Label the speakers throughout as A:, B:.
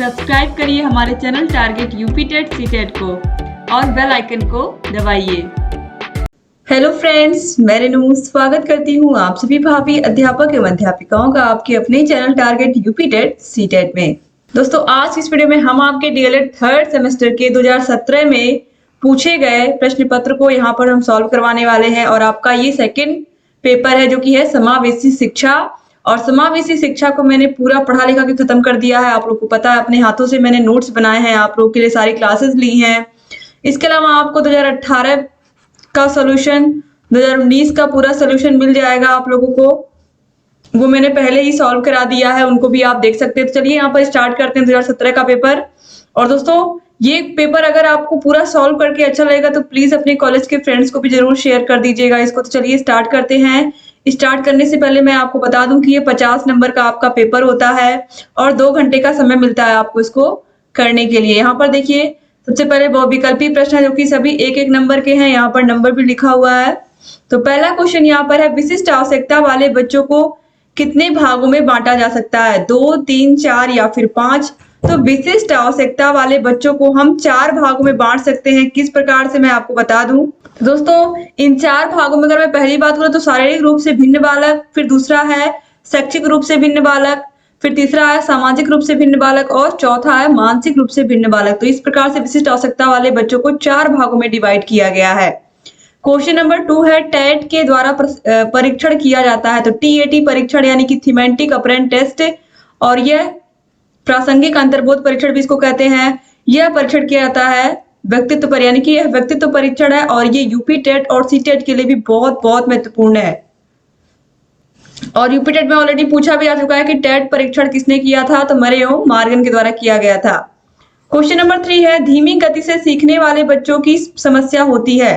A: Subscribe करिए हमारे channel target UP TET CTET को और बेल आइकन को दबाइए। हेलो फ्रेंड्स, मैं रेनू स्वागत करती हूँ आप सभी भावी अध्यापक एवं अध्यापिकाओं का आपके अपने channel target UP TET CTET में। दोस्तों, आज इस वीडियो में हम आपके डीएलएड थर्ड सेमेस्टर के 2017 में पूछे गए प्रश्न पत्र को यहाँ पर हम सॉल्व करवाने वाले हैं और आपका ये सेकंड पेपर है जो कि है समावेशी शिक्षा। और समावेशी शिक्षा को मैंने पूरा पढ़ा लिखा के खत्म कर दिया है। आप लोग को पता है, अपने हाथों से मैंने नोट्स बनाए हैं, आप लोगों के लिए सारी क्लासेस ली हैं। इसके अलावा आपको 2018 का सोल्यूशन, 2019 का पूरा सोल्यूशन मिल जाएगा आप लोगों को, वो मैंने पहले ही सॉल्व करा दिया है, उनको भी आप देख सकते हैं। तो चलिए यहाँ पर स्टार्ट करते हैं 2017 का पेपर। और दोस्तों, ये पेपर अगर आपको पूरा सॉल्व करके अच्छा लगेगा तो प्लीज अपने कॉलेज के फ्रेंड्स को भी जरूर शेयर कर दीजिएगा इसको। तो चलिए स्टार्ट करते हैं। स्टार्ट करने से पहले मैं आपको बता दूं कि ये 50 नंबर का आपका पेपर होता है और 2 घंटे का समय मिलता है आपको इसको करने के लिए। यहाँ पर देखिए, सबसे पहले बहुविकल्पी प्रश्न है जो कि सभी 1-1 नंबर के हैं। यहाँ पर नंबर भी लिखा हुआ है। तो पहला क्वेश्चन यहाँ पर है, विशिष्ट आवश्यकता वाले बच्चों को कितने भागों में बांटा जा सकता है? 2, 3, 4 या फिर 5? तो विशिष्ट आवश्यकता वाले बच्चों को हम 4 भागों में बांट सकते हैं। किस प्रकार से, मैं आपको बता दूं। दोस्तों, इन 4 भागों में अगर मैं पहली बात करूं तो शारीरिक रूप से भिन्न बालक, फिर दूसरा है शैक्षिक रूप से भिन्न बालक, फिर तीसरा है सामाजिक रूप से भिन्न बालक और चौथा है मानसिक रूप से भिन्न बालक। तो इस प्रकार से विशिष्ट आवश्यकता वाले बच्चों को 4 भागों में डिवाइड किया गया है। क्वेश्चन नंबर 2 है, टेट के द्वारा परीक्षण किया जाता है। तो टीएटी परीक्षण यानी कि थीमेटिक अपेरेंट टेस्ट, और यह प्रासंगिक अंतर्बोध परीक्षण भी इसको कहते हैं। यह परीक्षण किया जाता है व्यक्तित्व पर, यानी कि यह व्यक्तित्व परीक्षण है और ये यूपी टेट और सी टेट के लिए भी बहुत बहुत महत्वपूर्ण है। और यूपी टेट में ऑलरेडी पूछा भी आ चुका है कि टेट परीक्षण किसने किया था? तो मरे एवं मॉर्गन के द्वारा किया गया था। क्वेश्चन नंबर 3 है, धीमी गति से सीखने वाले बच्चों की समस्या होती है।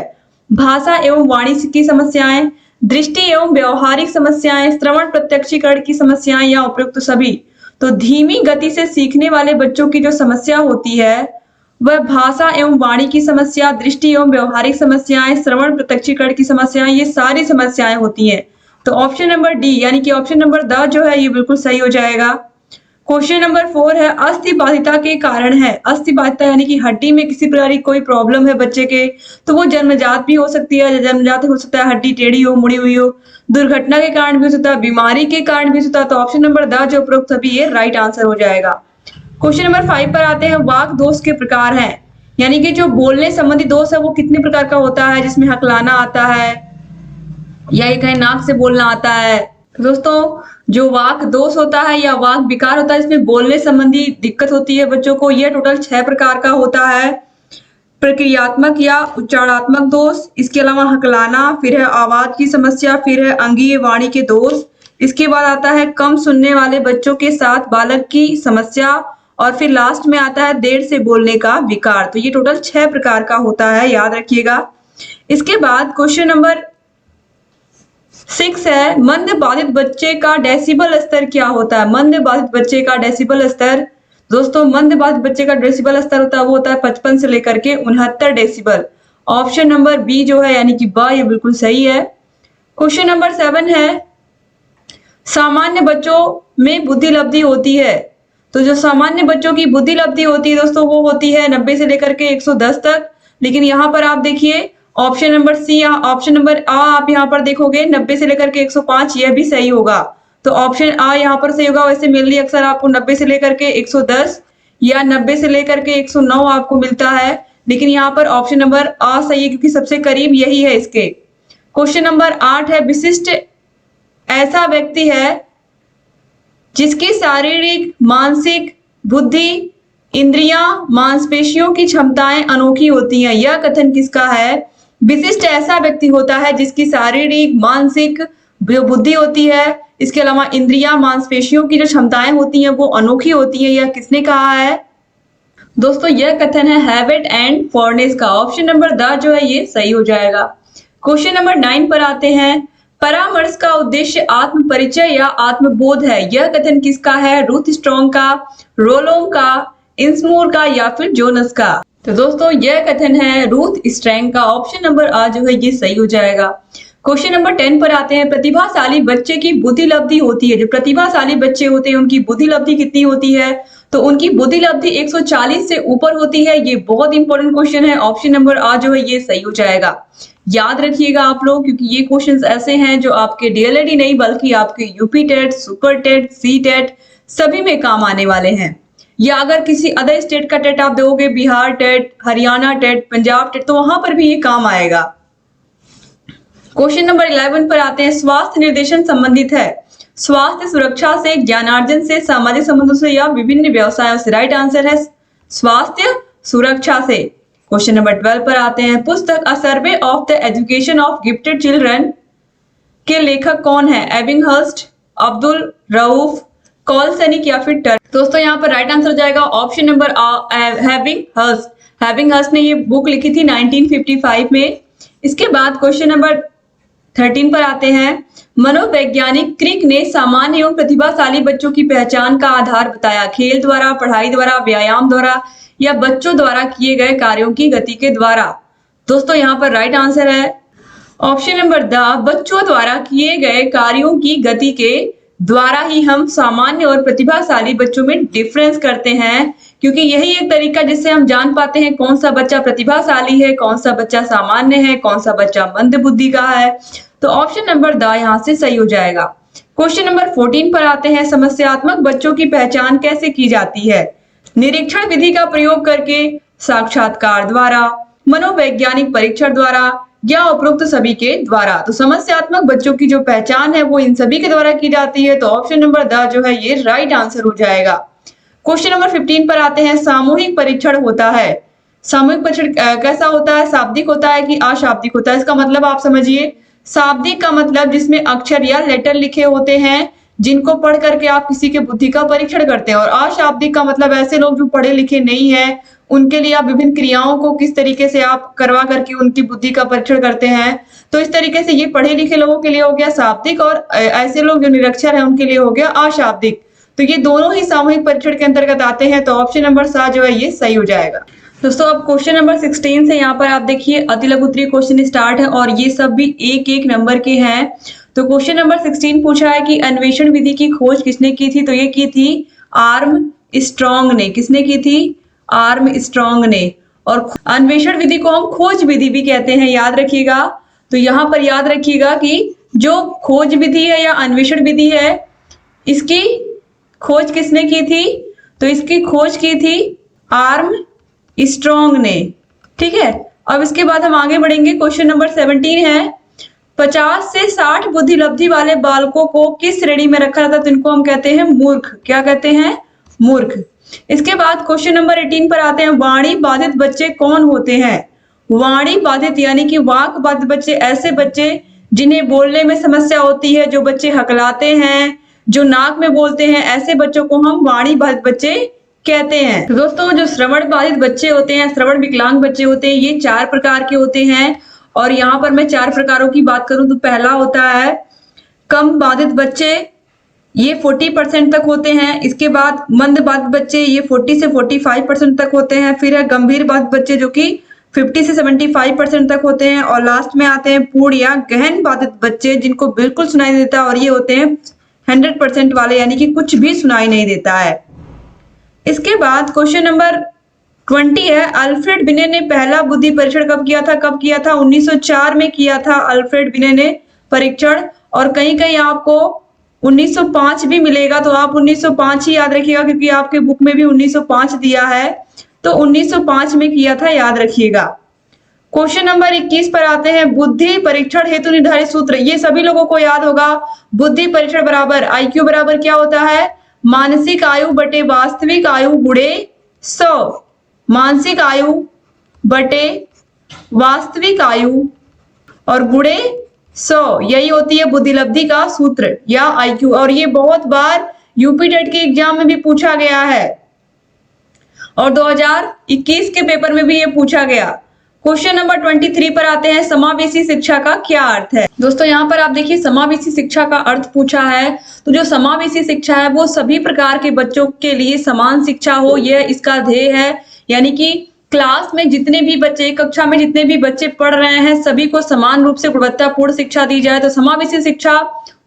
A: भाषा एवं वाणी की समस्याएं, दृष्टि एवं व्यवहारिक समस्याएं, श्रवण प्रत्यक्षीकरण की समस्याएं या उपयुक्त सभी। तो धीमी गति से सीखने वाले बच्चों की जो समस्या होती है वह भाषा एवं वाणी की समस्या, दृष्टि एवं व्यवहारिक समस्याएं, श्रवण प्रत्यक्षीकरण की समस्याएं, ये सारी समस्याएं होती हैं। तो ऑप्शन नंबर डी यानी कि ऑप्शन नंबर द जो है ये बिल्कुल सही हो जाएगा। क्वेश्चन नंबर 4 है, अस्थिबाधिता के कारण है। अस्थिबाधिता यानी कि हड्डी में किसी प्रकार की कोई प्रॉब्लम है बच्चे के, तो वो जन्मजात भी हो सकती है, जन्मजात हो सकता है हड्डी टेढ़ी हो, मुड़ी हुई हो, दुर्घटना के कारण भी हो सकता है, बीमारी के कारण भी हो सकता है। तो ऑप्शन नंबर द जो उपरोक्त सभी ये राइट आंसर हो जाएगा। क्वेश्चन नंबर 5 पर आते हैं, वाक दोष के प्रकार हैं, यानी कि जो बोलने संबंधी दोष है वो कितने प्रकार का होता है, जिसमें हकलाना आता है या ये कहीं नाक से बोलना आता है। तो दोस्तों, जो वाक दोष होता है या वाक विकार होता है जिसमें बोलने संबंधी दिक्कत होती है बच्चों को, यह टोटल 6 प्रकार का होता है। प्रक्रियात्मक या उच्चारणात्मक दोष, इसके अलावा हकलाना, फिर है आवाज की समस्या, फिर है अंगीय वाणी के दोष, इसके बाद आता है कम सुनने वाले बच्चों के साथ बालक की समस्या, और फिर लास्ट में आता है देर से बोलने का विकार। तो ये टोटल 6 प्रकार का होता है, याद रखिएगा। इसके बाद क्वेश्चन नंबर 6 है, मंद बाधित बच्चे का डेसिबल स्तर क्या होता है? मंद बाधित बच्चे का डेसिबल स्तर, दोस्तों मंद बाधित बच्चे का डेसिबल स्तर होता है वो होता है 55 से लेकर के 69 डेसिबल। ऑप्शन नंबर बी जो है यानी कि ब, ये बिल्कुल सही है। क्वेश्चन नंबर 7 है, सामान्य बच्चों में बुद्धि लब्धि होती है। तो जो सामान्य बच्चों की बुद्धि लब्धि होती है दोस्तों वो होती है 90 से लेकर के 110 तक। लेकिन यहाँ पर आप देखिए option number C, option number आ आप यहाँ पर देखोगे 90 से लेकर के 105, यह भी सही होगा। तो ऑप्शन आ यहाँ पर सही होगा। वैसे मेनली अक्सर आपको 90 से लेकर के 110 या 90 से लेकर के 109 आपको मिलता है, लेकिन यहाँ पर ऑप्शन नंबर आ सही है क्योंकि सबसे करीब यही है इसके। क्वेश्चन नंबर 8 है, विशिष्ट ऐसा व्यक्ति है जिसकी शारीरिक, मानसिक, बुद्धि, इंद्रियां, मांसपेशियों की क्षमताएं अनोखी होती हैं। यह कथन किसका है? विशिष्ट ऐसा व्यक्ति होता है जिसकी शारीरिक, मानसिक, बुद्धि होती है, इसके अलावा इंद्रियां, मांसपेशियों की जो क्षमताएं होती हैं वो अनोखी होती हैं। यह किसने कहा है? दोस्तों, यह कथन है हैवेट एंड फॉर्नेस का। ऑप्शन नंबर द जो है ये सही हो जाएगा। क्वेश्चन नंबर 9 पर आते हैं, परामर्श का उद्देश्य आत्म परिचय या आत्मबोध है। यह कथन किसका है? रूथ स्ट्रॉन्ग का, रोलोम का, इंसमूर का या फिर जोनस का। तो दोस्तों, यह कथन है रूथ स्ट्रैंग का। ऑप्शन नंबर आ जो है ये सही हो जाएगा। क्वेश्चन नंबर 10 पर आते हैं। प्रतिभाशाली बच्चे की बुद्धि लब्धि होती है, जो प्रतिभाशाली बच्चे होते हैं उनकी बुद्धि लब्धि कितनी होती है? तो उनकी बुद्धि लब्धि 140 से ऊपर होती है। ये बहुत इंपॉर्टेंट क्वेश्चन है। ऑप्शन नंबर आ जो है ये सही हो जाएगा। याद रखिएगा आप लोग, क्योंकि ये क्वेश्चंस ऐसे हैं जो आपके डीएलएड नहीं बल्कि आपके UP TET, super TET, C TET सभी में काम आने वाले हैं। या अगर किसी अदर स्टेट का टेट आप दोगे, Bihar TET, Haryana TET, Punjab TET, तो वहां पर भी ये काम आएगा। क्वेश्चन नंबर 11 पर आते हैं। स्वास्थ्य निर्देशन संबंधित है स्वास्थ्य सुरक्षा से, ज्ञानार्जन से, सामाजिक संबंधों से या विभिन्न व्यवसायों से। राइट आंसर है स्वास्थ्य सुरक्षा से। क्वेश्चन नंबर 12 पर आते हैं। पुस्तक a survey of the education of gifted children के लेखक कौन है? एबिंगहर्स्ट, अब्दुल रऊफ, कॉलसैनिक या फिर टर्क। दोस्तों यहाँ पर राइट आंसर हो जाएगा ऑप्शन नंबर हैविंगहर्स्ट। हैविंगहर्स्ट ने ये बुक लिखी थी 1955 में। इसके बाद क्वेश्चन नंबर 13 पर आते हैं। मनोवैज्ञानिक क्रिक ने सामान्य एवं प्रतिभाशाली बच्चों की पहचान का आधार बताया। खेल द्वारा, पढ़ाई द्वारा, व्यायाम द्वारा या बच्चों द्वारा किए गए कार्यों की गति के द्वारा। दोस्तों यहाँ पर राइट आंसर है ऑप्शन नंबर द, बच्चों द्वारा किए गए कार्यों की गति के द्वारा ही हम सामान्य और प्रतिभाशाली बच्चों में डिफरेंस करते हैं, क्योंकि यही एक तरीका जिससे हम जान पाते हैं कौन सा बच्चा प्रतिभाशाली है, कौन सा बच्चा सामान्य है, कौन सा बच्चा मंद बुद्धि का है। तो ऑप्शन नंबर द यहाँ से सही हो जाएगा। क्वेश्चन नंबर 14 पर आते हैं। समस्यात्मक बच्चों की पहचान कैसे की जाती है? निरीक्षण विधि का प्रयोग करके, साक्षात्कार द्वारा, मनोवैज्ञानिक परीक्षण द्वारा या उपरोक्त सभी के द्वारा। तो समस्यात्मक बच्चों की जो पहचान है वो इन सभी के द्वारा की जाती है। तो ऑप्शन नंबर द जो है ये राइट आंसर हो जाएगा। क्वेश्चन नंबर 15 पर आते हैं। सामूहिक परीक्षण होता है। सामूहिक परीक्षण कैसा होता है? शाब्दिक होता है कि अशाब्दिक होता है? इसका मतलब आप समझिए, शाब्दिक का मतलब जिसमें अक्षर या लेटर लिखे होते हैं जिनको पढ़ करके आप किसी के बुद्धि का परीक्षण करते हैं, और अशाब्दिक का मतलब ऐसे लोग जो पढ़े लिखे नहीं है उनके लिए आप विभिन्न क्रियाओं को किस तरीके से आप करवा करके उनकी बुद्धि का परीक्षण करते हैं। तो इस तरीके से ये पढ़े लिखे लोगों के लिए हो गया शाब्दिक, और ऐसे लोग जो निरक्षर हैं उनके लिए हो गया अशाब्दिक। तो ये दोनों ही सामूहिक परीक्षण के अंतर्गत आते हैं। तो ऑप्शन नंबर 7 जो है ये सही हो जाएगा। दोस्तों अब क्वेश्चन नंबर 16 से यहाँ पर आप देखिए अति लघु उत्तरीय क्वेश्चन स्टार्ट है और ये सब भी एक एक नंबर के हैं। तो क्वेश्चन नंबर 16 पूछा है कि अन्वेषण विधि की खोज किसने की थी? तो ये की थी आर्म स्ट्रॉन्ग ने। किसने की थी? आर्म स्ट्रॉन्ग ने। और अन्वेषण विधि को हम खोज विधि भी कहते हैं, याद रखिएगा। तो यहाँ पर याद रखिएगा कि जो खोज विधि है या अन्वेषण विधि है इसकी खोज किसने की थी? तो इसकी खोज की थी आर्म स्ट्रॉन्ग ने। ठीक है, अब इसके बाद हम आगे बढ़ेंगे। क्वेश्चन नंबर 17 है। 50 से 60 बुद्धि लब्धि वाले बालकों को किस श्रेणी में रखा जाता है? तो इनको हम कहते हैं मूर्ख। क्या कहते हैं? मूर्ख। इसके बाद क्वेश्चन नंबर 18 पर आते हैं। वाणी बाधित बच्चे कौन होते हैं? वाणी बाधित यानी कि वाक बाधित बच्चे ऐसे बच्चे जिन्हें बोलने में समस्या होती है, जो बच्चे हकलाते हैं, जो नाक में बोलते हैं, ऐसे बच्चों को हम वाणी बाधित बच्चे कहते हैं। तो दोस्तों जो श्रवण बाधित बच्चे होते हैं, श्रवण विकलांग बच्चे होते हैं, ये 4 प्रकार के होते हैं। और यहाँ पर मैं 4 प्रकारों की बात करूं तो पहला होता है कम बाधित बच्चे, ये 40% तक होते हैं। इसके बाद मंद बाधित बच्चे, ये 40 से 45% तक होते हैं। फिर है गंभीर बाधित बच्चे जो कि 50 से 75% तक होते हैं। और लास्ट में आते हैं पूर्ण या गहन बाधित बच्चे जिनको बिल्कुल सुनाई नहीं देता, और ये होते हैं 100% वाले, यानी कि कुछ भी सुनाई नहीं देता है। इसके बाद क्वेश्चन नंबर 20 है। अल्फ्रेड बिने ने पहला बुद्धि परीक्षण कब किया था? कब किया था? 1904 में किया था अल्फ्रेड बिने ने परीक्षण। और कहीं कहीं आपको 1905 भी मिलेगा, तो आप 1905 ही याद रखिएगा क्योंकि आपके बुक में भी 1905 दिया है। तो 1905 में किया था, याद रखिएगा। क्वेश्चन नंबर 21 पर आते हैं। बुद्धि परीक्षण हेतु निर्धारित सूत्र, ये सभी लोगों को याद होगा। बुद्धि परीक्षण बराबर IQ बराबर क्या होता है? मानसिक आयु बटे वास्तविक आयु गुणे 100। मानसिक आयु बटे वास्तविक आयु और गुणे 100, यही होती है बुद्धि लब्धि का सूत्र या IQ। और ये बहुत बार यूपी टेट के एग्जाम में भी पूछा गया है और 2021 के पेपर में भी ये पूछा गया। क्वेश्चन नंबर 23 पर आते हैं। समावेशी शिक्षा का क्या अर्थ है? दोस्तों यहाँ पर आप देखिए समावेशी शिक्षा का अर्थ पूछा है। तो जो समावेशी शिक्षा है वो सभी प्रकार के बच्चों के लिए समान शिक्षा हो, यह इसका ध्येय है। यानी कि क्लास में जितने भी बच्चे, कक्षा में जितने भी बच्चे पढ़ रहे हैं, सभी को समान रूप से गुणवत्तापूर्ण शिक्षा दी जाए। तो समावेशी शिक्षा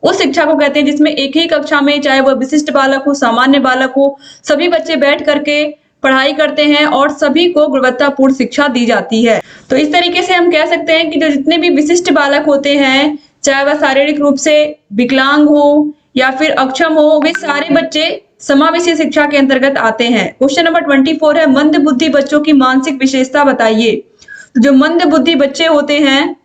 A: उस शिक्षा को कहते हैं जिसमें एक ही कक्षा में, चाहे वह विशिष्ट बालक हो, सामान्य बालक हो, सभी बच्चे बैठ करके पढ़ाई करते हैं और सभी को गुणवत्तापूर्ण शिक्षा दी जाती है। तो इस तरीके से हम कह सकते हैं कि जो जितने भी विशिष्ट बालक होते हैं, चाहे वह शारीरिक रूप से विकलांग हो या फिर अक्षम हो, वे सारे बच्चे समावेशी शिक्षा के अंतर्गत आते हैं। क्वेश्चन नंबर 24 है, मंद बुद्धि बच्चों की मानसिक विशेषता बताइए। तो जो मंद बुद्धि बच्चे होते हैं,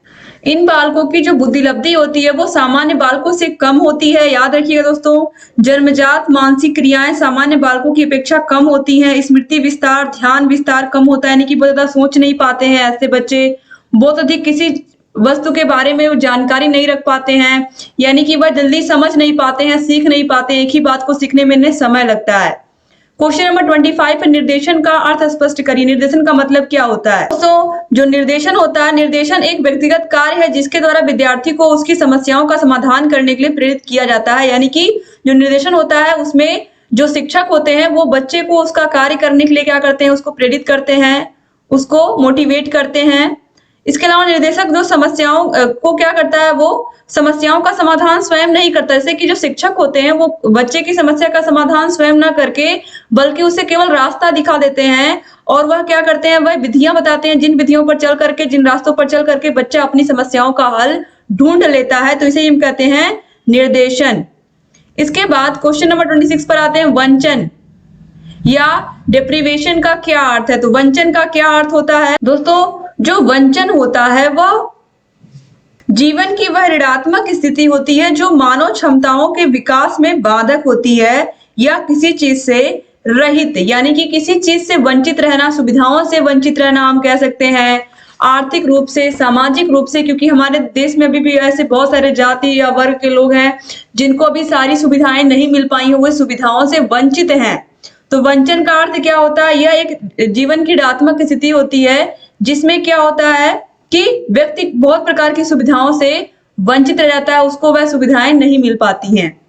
A: इन बालकों की जो बुद्धि लब्धि होती है वो सामान्य बालकों से कम होती है। याद रखिएगा दोस्तों, जन्मजात मानसिक क्रियाएं सामान्य बालकों की अपेक्षा कम होती हैं। स्मृति विस्तार, ध्यान विस्तार कम होता है, यानी कि बहुत ज्यादा सोच नहीं पाते हैं ऐसे बच्चे। बहुत अधिक किसी वस्तु के बारे में जानकारी नहीं रख पाते हैं, यानी कि वह जल्दी समझ नहीं पाते हैं, सीख नहीं पाते हैं। एक ही बात को सीखने में इन्हें समय लगता है। क्वेश्चन नंबर 25 है, निर्देशन का अर्थ स्पष्ट करिए। निर्देशन का मतलब क्या होता है? दोस्तों, जो निर्देशन होता है, निर्देशन एक व्यक्तिगत कार्य है जिसके द्वारा विद्यार्थी को उसकी समस्याओं का समाधान करने के लिए प्रेरित किया जाता है। यानी कि जो निर्देशन होता है उसमें जो शिक्षक होते हैं वो बच्चे को उसका कार्य करने के लिए क्या करते हैं, उसको प्रेरित करते हैं, उसको मोटिवेट करते हैं। इसके अलावा निर्देशक जो समस्याओं को क्या करता है, वो समस्याओं का समाधान स्वयं नहीं करता। जैसे कि जो शिक्षक होते हैं वो बच्चे की समस्या का समाधान स्वयं ना करके बल्कि उसे केवल रास्ता दिखा देते हैं, और वह क्या करते हैं, वह विधियां बताते हैं, जिन विधियों पर चल करके, जिन रास्तों पर चल करके बच्चा अपनी समस्याओं का हल ढूंढ लेता है। तो इसे हम कहते हैं निर्देशन। इसके बाद क्वेश्चन नंबर 26 पर आते हैं, वंचन या डिप्रीवेशन का क्या अर्थ है। तो वंचन का क्या अर्थ होता है? दोस्तों, जो वंचन होता है वह जीवन की वह ऋणात्मक स्थिति होती है जो मानव क्षमताओं के विकास में बाधक होती है या किसी चीज से रहित, यानी कि किसी चीज से वंचित रहना, सुविधाओं से वंचित रहना हम कह सकते हैं। आर्थिक रूप से, सामाजिक रूप से, क्योंकि हमारे देश में अभी भी ऐसे बहुत सारे जाति या वर्ग के लोग हैं जिनको अभी सारी सुविधाएं नहीं मिल पाई, हुए सुविधाओं से वंचित हैं। तो वंचन का अर्थ क्या होता है? यह एक जीवन की ऋणात्मक स्थिति होती है जिसमें क्या होता है कि व्यक्ति बहुत प्रकार की सुविधाओं से वंचित रह जाता है, उसको वह सुविधाएं नहीं मिल पाती हैं।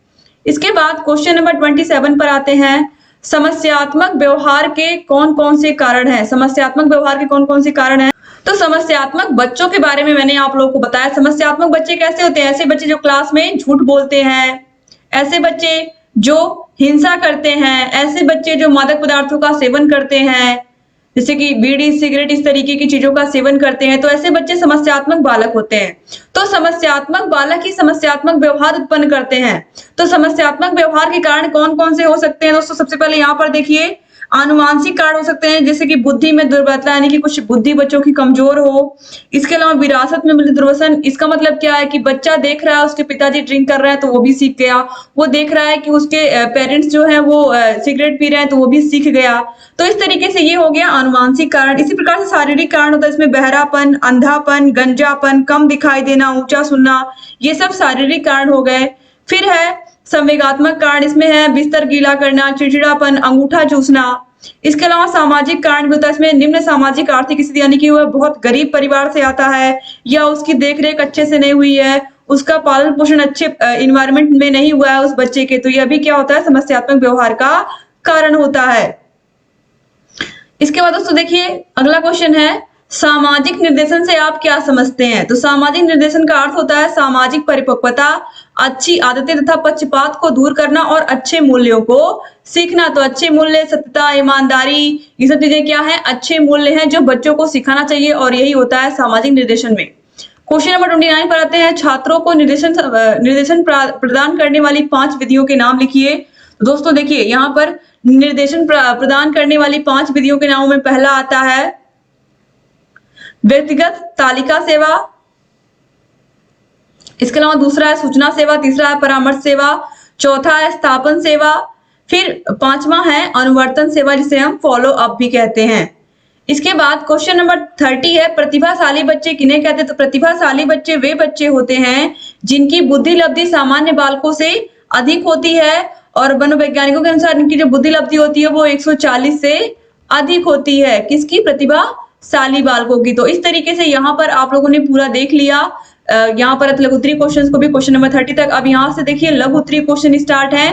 A: इसके बाद क्वेश्चन नंबर 27 पर आते हैं, समस्यात्मक व्यवहार के कौन कौन से कारण हैं। समस्यात्मक व्यवहार के कौन कौन से कारण हैं? तो समस्यात्मक बच्चों के बारे में मैंने आप लोगों को बताया। समस्यात्मक बच्चे कैसे होते हैं? ऐसे बच्चे जो क्लास में झूठ बोलते हैं, ऐसे बच्चे जो हिंसा करते हैं, ऐसे बच्चे जो मादक पदार्थों का सेवन करते हैं, जैसे कि बीड़ी, सिगरेट, इस तरीके की चीजों का सेवन करते हैं। तो ऐसे बच्चे समस्यात्मक बालक होते हैं। तो समस्यात्मक बालक ही समस्यात्मक व्यवहार उत्पन्न करते हैं। तो समस्यात्मक व्यवहार के कारण कौन कौन से हो सकते हैं दोस्तों? सबसे पहले यहाँ पर देखिए, आनुवांशिक कारण हो सकते हैं, जैसे कि बुद्धि में दुर्बलता, यानी कि कुछ बुद्धि बच्चों की कमजोर हो। इसके अलावा विरासत में मिले दुर्व्यसन। इसका मतलब क्या है कि बच्चा देख रहा है उसके पिताजी ड्रिंक कर रहे हैं तो वो भी सीख गया। वो देख रहा है कि उसके पेरेंट्स जो है वो सिगरेट पी रहे हैं तो वो भी सीख गया। तो इस तरीके से ये हो गया आनुवांशिक कारण। इसी प्रकार से शारीरिक कारण होता है, इसमें बहरापन, अंधापन, गंजापन, कम दिखाई देना, ऊंचा सुनना, ये सब शारीरिक कारण हो गए। फिर है संवेगात्मक कारण, इसमें है बिस्तर गीला करना, चिड़चिड़ापन, अंगूठा चूसना। इसके अलावा सामाजिक कारण भी होता है, इसमें निम्न सामाजिक आर्थिक स्थिति, यानी कि वह बहुत गरीब परिवार से आता है या उसकी देखरेख अच्छे से नहीं हुई है, उसका पालन पोषण अच्छे इन्वायरमेंट में नहीं हुआ है उस बच्चे के, तो यह भी क्या होता है, समस्यात्मक व्यवहार का कारण होता है। इसके बाद दोस्तों देखिए अगला क्वेश्चन है, सामाजिक निर्देशन से आप क्या समझते हैं। तो सामाजिक निर्देशन का अर्थ होता है सामाजिक परिपक्वता, अच्छी आदतें तथा पक्षपात को दूर करना और अच्छे मूल्यों को सीखना। तो अच्छे मूल्य, सत्यता, ईमानदारी, ये सब चीजें क्या है, अच्छे मूल्य हैं जो बच्चों को सिखाना चाहिए, और यही होता है सामाजिक निर्देशन में। क्वेश्चन नंबर 29 पर आते हैं, छात्रों को निर्देशन प्रदान करने वाली 5 विधियों के नाम लिखिए। तो दोस्तों देखिए यहाँ पर निर्देशन प्रदान करने वाली 5 विधियों के नामों में पहला आता है व्यक्तिगत तालिका सेवा, इसके अलावा दूसरा है सूचना सेवा, तीसरा है परामर्श सेवा, चौथा है स्थापन सेवा, फिर 5वां है अनुवर्तन सेवा जिसे हम फॉलो अप भी कहते हैं। इसके बाद क्वेश्चन नंबर 30 है, प्रतिभाशाली बच्चे किन्हें कहते हैं। तो प्रतिभाशाली बच्चे वे बच्चे होते हैं जिनकी बुद्धि लब्धि सामान्य बालकों से अधिक होती है, और मनोवैज्ञानिकों के अनुसार इनकी जो बुद्धि लब्धि होती है वो 140 से अधिक होती है। किसकी? प्रतिभाशाली बालकों की। तो इस तरीके से यहाँ पर आप लोगों ने पूरा देख लिया, यहाँ पर लघु उत्तरीय क्वेश्चंस को भी, क्वेश्चन नंबर 30 तक। अब यहाँ से देखिए लघु उत्तरीय क्वेश्चन स्टार्ट है।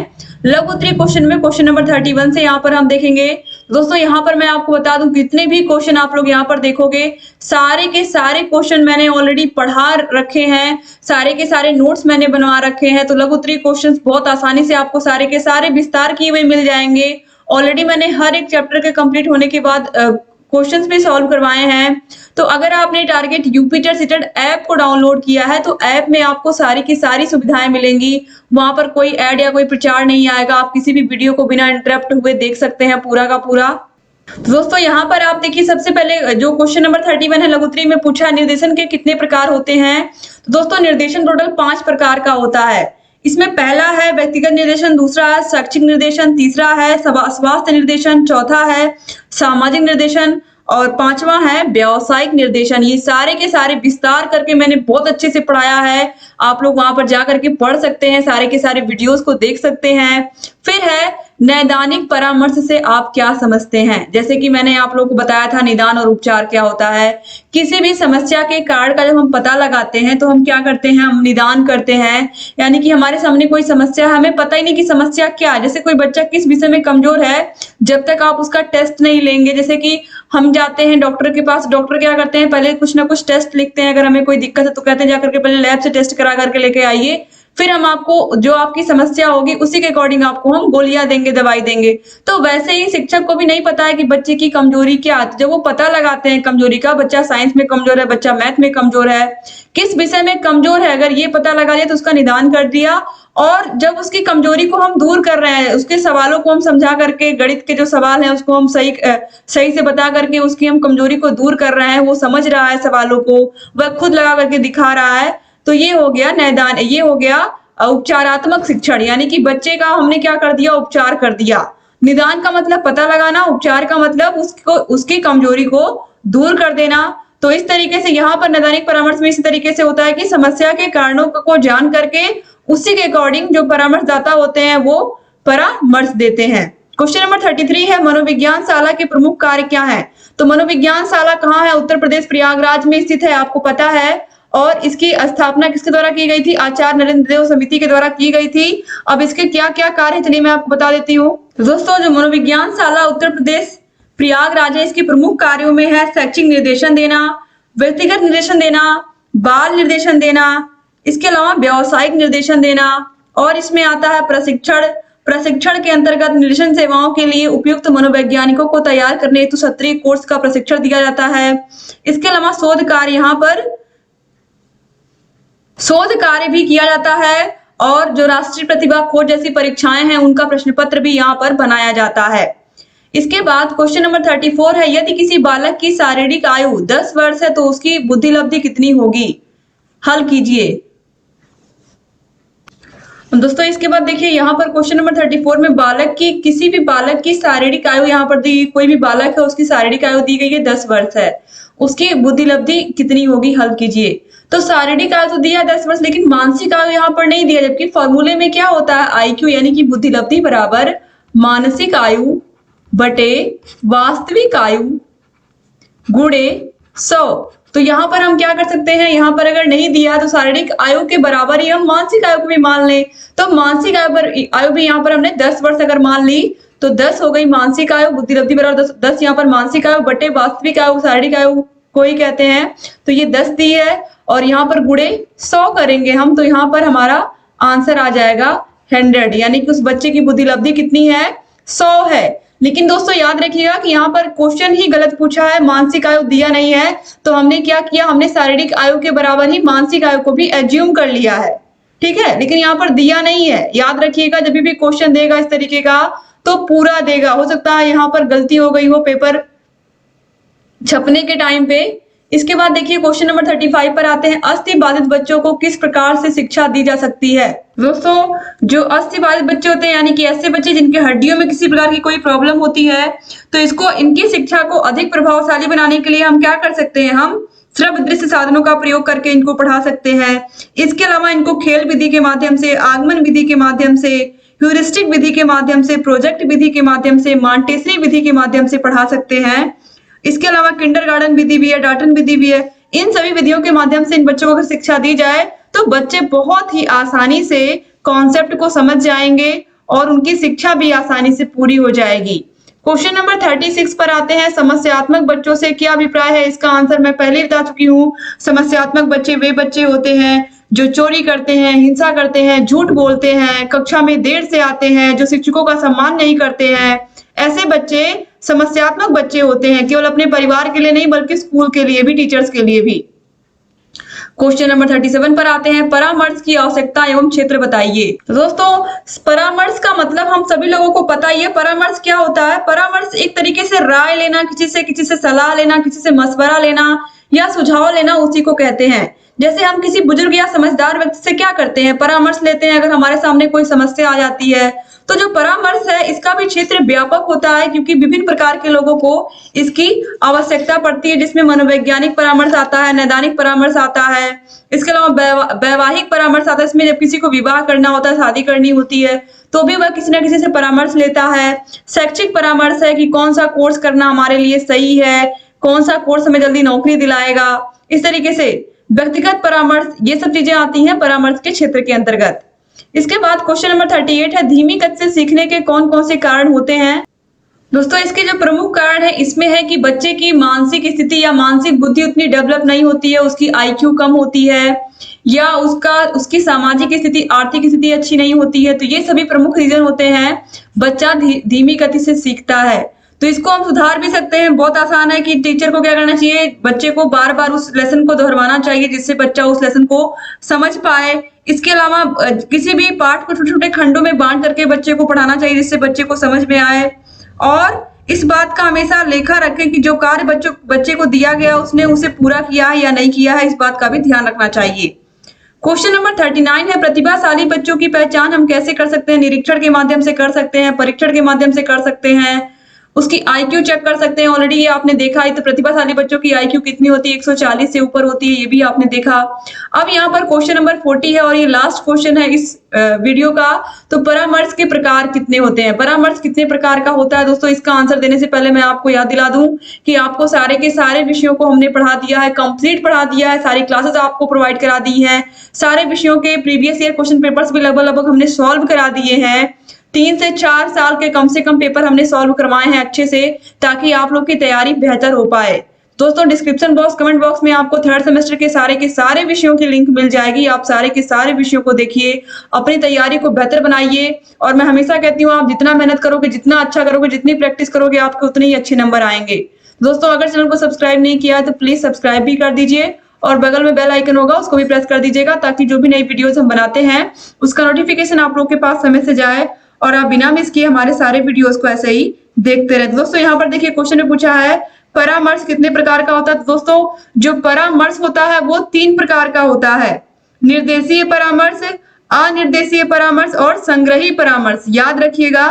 A: लघु उत्तरीय क्वेश्चन में क्वेश्चन नंबर 31 से यहाँ पर हम देखेंगे दोस्तों यहाँ पर मैं आपको बता दूं जितने भी क्वेश्चन आप लोग यहाँ पर देखोगे सारे के सारे क्वेश्चन मैंने ऑलरेडी पढ़ा रखे हैं, सारे के सारे नोट्स मैंने बनवा रखे हैं। तो लघु उत्तरीय क्वेश्चंस बहुत आसानी से आपको सारे के सारे विस्तार किए हुए मिल जाएंगे। ऑलरेडी मैंने हर एक चैप्टर के कंप्लीट होने के बाद क्वेश्चंस भी सॉल्व करवाए हैं। तो अगर आपने target UP TET CTET app को डाउनलोड किया है तो ऐप में आपको सारी की सारी सुविधाएं मिलेंगी। वहां पर कोई ऐड या कोई प्रचार नहीं आएगा, आप किसी भी वीडियो को बिना इंटरप्ट हुए देख सकते हैं पूरा का पूरा। तो दोस्तों यहाँ पर आप देखिए सबसे पहले जो क्वेश्चन नंबर 31 है लघु उत्तरीय में पूछा है, निर्देशन के कितने प्रकार होते हैं। तो दोस्तों निर्देशन टोटल 5 प्रकार का होता है। इसमें पहला है व्यक्तिगत निर्देशन, दूसरा है शैक्षिक निर्देशन, तीसरा है स्वास्थ्य निर्देशन, चौथा है सामाजिक निर्देशन और पांचवा है व्यावसायिक निर्देशन। ये सारे के सारे विस्तार करके मैंने बहुत अच्छे से पढ़ाया है, आप लोग वहां पर जा करके पढ़ सकते हैं, सारे के सारे वीडियोस को देख सकते हैं। फिर है नैदानिक परामर्श से आप क्या समझते हैं। जैसे कि मैंने आप लोगों को बताया था निदान और उपचार क्या होता है। किसी भी समस्या के कारण का जब हम पता लगाते हैं तो हम क्या करते हैं, हम निदान करते हैं, यानी कि हमारे सामने कोई समस्या है, हमें पता ही नहीं कि समस्या क्या है। जैसे कोई बच्चा किस विषय में कमजोर है, जब तक आप उसका टेस्ट नहीं लेंगे, जैसे कि हम जाते हैं डॉक्टर के पास, डॉक्टर क्या करते हैं पहले कुछ ना कुछ टेस्ट लिखते हैं, अगर हमें कोई दिक्कत है तो कहते हैं जाकर के पहले लैब से टेस्ट करा करके लेके आइए, फिर हम आपको जो आपकी समस्या होगी उसी के अकॉर्डिंग आपको हम गोलियां देंगे, दवाई देंगे। तो वैसे ही शिक्षक को भी नहीं पता है कि बच्चे की कमजोरी क्या है। जब वो पता लगाते हैं कमजोरी का, बच्चा साइंस में कमजोर है, बच्चा मैथ में कमजोर है, किस विषय में कमजोर है, अगर ये पता लगा लिया तो उसका निदान कर दिया। और जब उसकी कमजोरी को हम दूर कर रहे हैं, उसके सवालों को हम समझा करके, गणित के जो सवाल हैं उसको हम सही से बता करके उसकी हम कमजोरी को दूर कर रहे हैं, वो समझ रहा है सवालों को, वह खुद लगा करके दिखा रहा है, तो ये हो गया नैदान, ये हो गया उपचारात्मक शिक्षण। यानी कि बच्चे का हमने क्या कर दिया, उपचार कर दिया। निदान का मतलब पता लगाना, उपचार का मतलब उसको उसकी कमजोरी को दूर कर देना। तो इस तरीके से यहाँ पर नैदानिक परामर्श में इसी तरीके से होता है कि समस्या के कारणों को जान करके उसी के अकॉर्डिंग जो परामर्शदाता होते हैं वो परामर्श देते हैं। क्वेश्चन नंबर 33 है मनोविज्ञान शाला के प्रमुख कार्य क्या है। तो मनोविज्ञान शाला कहाँ है, उत्तर प्रदेश प्रयागराज में स्थित है, आपको पता है। और इसकी स्थापना किसके द्वारा की गई थी, आचार्य नरेंद्र देव समिति के द्वारा की गई थी। अब इसके क्या क्या कार्य चलिए मैं आपको बता देती हूँ। दोस्तों जो मनोविज्ञान शाला उत्तर प्रदेश प्रयागराज है, इसके प्रमुख कार्यों में है शैक्षिक निर्देशन देना, व्यक्तिगत निर्देशन देना, बाल निर्देशन देना, इसके अलावा व्यावसायिक निर्देशन देना, और इसमें आता है प्रशिक्षण। प्रशिक्षण के अंतर्गत निर्देशन सेवाओं के लिए उपयुक्त मनोवैज्ञानिकों को तैयार करने हेतु सत्रीय कोर्स का प्रशिक्षण दिया जाता है। इसके अलावा शोध कार्य, यहाँ पर शोध कार्य भी किया जाता है, और जो राष्ट्रीय प्रतिभा खोज जैसी परीक्षाएं हैं उनका प्रश्न पत्र भी यहाँ पर बनाया जाता है। इसके बाद क्वेश्चन नंबर 34 है यदि किसी बालक की शारीरिक आयु 10 वर्ष है तो उसकी बुद्धि लब्धि कितनी होगी, हल कीजिए। दोस्तों इसके बाद देखिए यहाँ पर क्वेश्चन नंबर 34 में बालक की, किसी भी बालक की शारीरिक आयु यहाँ पर दी, कोई भी बालक है उसकी शारीरिक आयु दी गई है 10 वर्ष है, उसकी बुद्धि लब्धि कितनी होगी, हल कीजिए। तो शारीरिक आयु तो दिया 10 वर्ष, लेकिन मानसिक आयु यहाँ पर नहीं दिया, जबकि फॉर्मूले में क्या होता है आईक्यू, यानी कि बुद्धि लब्धि बराबर मानसिक आयु बटे वास्तविक आयु गुणे 100। तो यहाँ पर हम क्या कर सकते हैं, यहाँ पर अगर नहीं दिया तो शारीरिक आयु के बराबर ही हम मानसिक आयु को भी मान लें। तो मानसिक आयु भी यहाँ पर हमने 10 वर्ष अगर मान ली तो 10 हो गई मानसिक आयु, बुद्धि लब्धि बराबर 10 यहाँ पर मानसिक आयु बटे वास्तविक आयु शारीरिक आयु को ही कहते हैं, तो ये 10 दी है, और यहाँ पर गुणे 100 करेंगे हम, तो यहाँ पर हमारा आंसर आ जाएगा 100, यानी कि उस बच्चे की बुद्धि लब्धि कितनी है, 100 है। लेकिन दोस्तों याद रखिएगा कि यहाँ पर क्वेश्चन ही गलत पूछा है, मानसिक आयु दिया नहीं है, तो हमने क्या किया, हमने शारीरिक आयु के बराबर ही मानसिक आयु को भी एज्यूम कर लिया है, ठीक है। लेकिन यहाँ पर दिया नहीं है, याद रखिएगा जब भी क्वेश्चन देगा इस तरीके का तो पूरा देगा। हो सकता है यहाँ पर गलती हो गई हो पेपर छपने के टाइम पे। इसके बाद देखिए क्वेश्चन नंबर 35 पर आते हैं, अस्थि बाधित बच्चों को किस प्रकार से शिक्षा दी जा सकती है। दोस्तों जो अस्थि बाधित बच्चे होते हैं, यानी कि ऐसे बच्चे जिनके हड्डियों में किसी प्रकार की कोई प्रॉब्लम होती है, तो इसको इनकी शिक्षा को अधिक प्रभावशाली बनाने के लिए हम क्या कर सकते हैं, हम श्रव्य दृश्य साधनों का प्रयोग करके इनको पढ़ा सकते हैं। इसके अलावा इनको खेल विधि के माध्यम से, आगमन विधि के माध्यम से, ह्यूरिस्टिक विधि के माध्यम से, प्रोजेक्ट विधि के माध्यम से, मॉन्टेसरी विधि के माध्यम से पढ़ा सकते हैं। इसके अलावा किंडरगार्टन विधि भी है, डाल्टन विधि भी है। इन सभी विधियों के माध्यम से इन बच्चों को अगर शिक्षा दी जाए तो बच्चे बहुत ही आसानी से कॉन्सेप्ट को समझ जाएंगे और उनकी शिक्षा भी आसानी से पूरी हो जाएगी। क्वेश्चन नंबर 36 पर आते हैं, समस्यात्मक बच्चों से क्या अभिप्राय है? इसका आंसर मैं पहले ही बता चुकी हूँ। समस्यात्मक बच्चे वे बच्चे होते हैं जो चोरी करते हैं, हिंसा करते हैं, झूठ बोलते हैं, कक्षा में देर से आते हैं, जो शिक्षकों का सम्मान नहीं करते हैं। ऐसे बच्चे समस्यात्मक बच्चे होते हैं, केवल अपने परिवार के लिए नहीं बल्कि स्कूल के लिए भी, टीचर्स के लिए भी। क्वेश्चन नंबर 37 पर आते हैं, परामर्श की आवश्यकता एवं क्षेत्र बताइए। तो दोस्तों, परामर्श का मतलब हम सभी लोगों को पता ही है। परामर्श क्या होता है? परामर्श एक तरीके से राय लेना, किसी से सलाह लेना, किसी से मशवरा लेना या सुझाव लेना, उसी को कहते हैं। जैसे हम किसी बुजुर्ग या समझदार व्यक्ति से क्या करते हैं? परामर्श लेते हैं। अगर हमारे सामने कोई समस्या आ जाती है तो जो परामर्श है इसका भी क्षेत्र व्यापक होता है, क्योंकि विभिन्न प्रकार के लोगों को इसकी आवश्यकता पड़ती है, जिसमें मनोवैज्ञानिक परामर्श आता है, नैदानिक परामर्श आता है, इसके अलावा वैवाहिक परामर्श आता है। इसमें जब किसी को विवाह करना होता है, शादी करनी होती है, तो भी वह किसी ना किसी से परामर्श लेता है। शैक्षिक परामर्श है कि कौन सा कोर्स करना हमारे लिए सही है, कौन सा कोर्स हमें जल्दी नौकरी दिलाएगा। इस तरीके से व्यक्तिगत परामर्श, ये सब चीजें आती हैं परामर्श के क्षेत्र के अंतर्गत। इसके बाद क्वेश्चन नंबर 38 है, धीमी गति से सीखने के कौन कौन से कारण होते हैं? दोस्तों, इसके जो प्रमुख कारण है इसमें है कि बच्चे की मानसिक स्थिति या मानसिक बुद्धि उतनी डेवलप नहीं होती है, उसकी आईक्यू कम होती है, या उसकी सामाजिक स्थिति, आर्थिक स्थिति अच्छी नहीं होती है। तो ये सभी प्रमुख रीजन होते हैं बच्चा धीमी गति से सीखता है। तो इसको हम सुधार भी सकते हैं। बहुत आसान है कि टीचर को क्या करना चाहिए, बच्चे को बार बार उस लेसन को दोहराना चाहिए, जिससे बच्चा उस लेसन को समझ पाए। इसके अलावा किसी भी पाठ को छोटे छोटे खंडों में बांट करके बच्चे को पढ़ाना चाहिए, जिससे बच्चे को समझ में आए। और इस बात का हमेशा लेखा रखें कि जो कार्य बच्चे को दिया गया उसने उसे पूरा किया है या नहीं किया है, इस बात का भी ध्यान रखना चाहिए। क्वेश्चन नंबर 39 है, प्रतिभाशाली बच्चों की पहचान हम कैसे कर सकते हैं? निरीक्षण के माध्यम से कर सकते हैं, परीक्षण के माध्यम से कर सकते हैं, उसकी आईक्यू चेक कर सकते हैं। ऑलरेडी ये आपने देखा है, तो प्रतिभाशाली बच्चों की आईक्यू कितनी होती है? 140 से ऊपर होती है, ये भी आपने देखा। अब यहाँ पर क्वेश्चन नंबर 40 है और ये लास्ट क्वेश्चन है इस वीडियो का। तो परामर्श के प्रकार कितने होते हैं? परामर्श कितने प्रकार का होता है? दोस्तों, इसका आंसर देने से पहले मैं आपको याद दिला दूं कि आपको सारे के सारे विषयों को हमने पढ़ा दिया है, कंप्लीट पढ़ा दिया है, सारी क्लासेस आपको प्रोवाइड करा दी है, सारे विषयों के प्रीवियस ईयर क्वेश्चन पेपर्स भी लगभग हमने सॉल्व करा दिए हैं। 3 से 4 साल के कम से कम पेपर हमने सॉल्व करवाए हैं अच्छे से, ताकि आप लोग की तैयारी बेहतर हो पाए। दोस्तों, डिस्क्रिप्शन बॉक्स, कमेंट बॉक्स में आपको थर्ड सेमेस्टर के सारे विषयों की लिंक मिल जाएगी। आप सारे के सारे विषयों को देखिए, अपनी तैयारी को बेहतर बनाइए। और मैं हमेशा कहती हूँ, आप जितना मेहनत करोगे, जितना अच्छा करोगे, जितनी प्रैक्टिस करोगे, आपके उतने ही अच्छे नंबर आएंगे। दोस्तों, अगर चैनल को सब्सक्राइब नहीं किया है तो प्लीज सब्सक्राइब भी कर दीजिए, और बगल में बेल आइकन होगा उसको भी प्रेस कर दीजिएगा, ताकि जो भी नई वीडियोस हम बनाते हैं उसका नोटिफिकेशन आप लोग के पास समय से जाए और आप बिना मिस किए हमारे सारे वीडियोस को ऐसे ही देखते रहे। दोस्तों, यहाँ पर देखिए क्वेश्चन में पूछा है, परामर्श कितने प्रकार का होता है? तो दोस्तों, जो परामर्श होता है वो 3 प्रकार का होता है, निर्देशीय परामर्श, अनिर्देशीय परामर्श और संग्रही परामर्श। याद रखिएगा।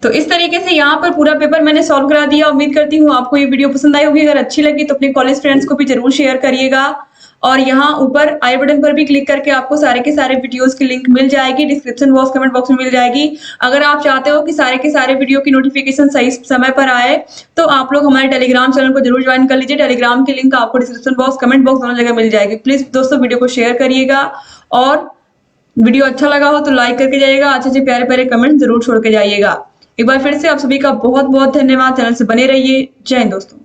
A: तो इस तरीके से यहाँ पर पूरा पेपर मैंने सॉल्व करा दिया। उम्मीद करती हूँ आपको ये वीडियो पसंद आई होगी। अगर अच्छी लगी तो अपने कॉलेज फ्रेंड्स को भी जरूर शेयर करिएगा। और यहाँ ऊपर आई बटन पर भी क्लिक करके आपको सारे के सारे वीडियोस की लिंक मिल जाएगी, डिस्क्रिप्शन बॉक्स, कमेंट बॉक्स में मिल जाएगी। अगर आप चाहते हो कि सारे के सारे वीडियो की नोटिफिकेशन सही समय पर आए तो आप लोग हमारे टेलीग्राम चैनल को जरूर ज्वाइन कर लीजिए। टेलीग्राम की लिंक आपको डिस्क्रिप्शन बॉक्स, कमेंट बॉक्स दोनों जगह मिल जाएगी। प्लीज दोस्तों, वीडियो को शेयर करिएगा, और वीडियो अच्छा लगा हो तो लाइक करके जाइएगा, अच्छे अच्छे प्यारे प्यारे कमेंट जरूर छोड़ के जाइएगा। एक बार फिर से आप सभी का बहुत बहुत धन्यवाद। चैनल से बने रहिए। जय हिंद दोस्तों।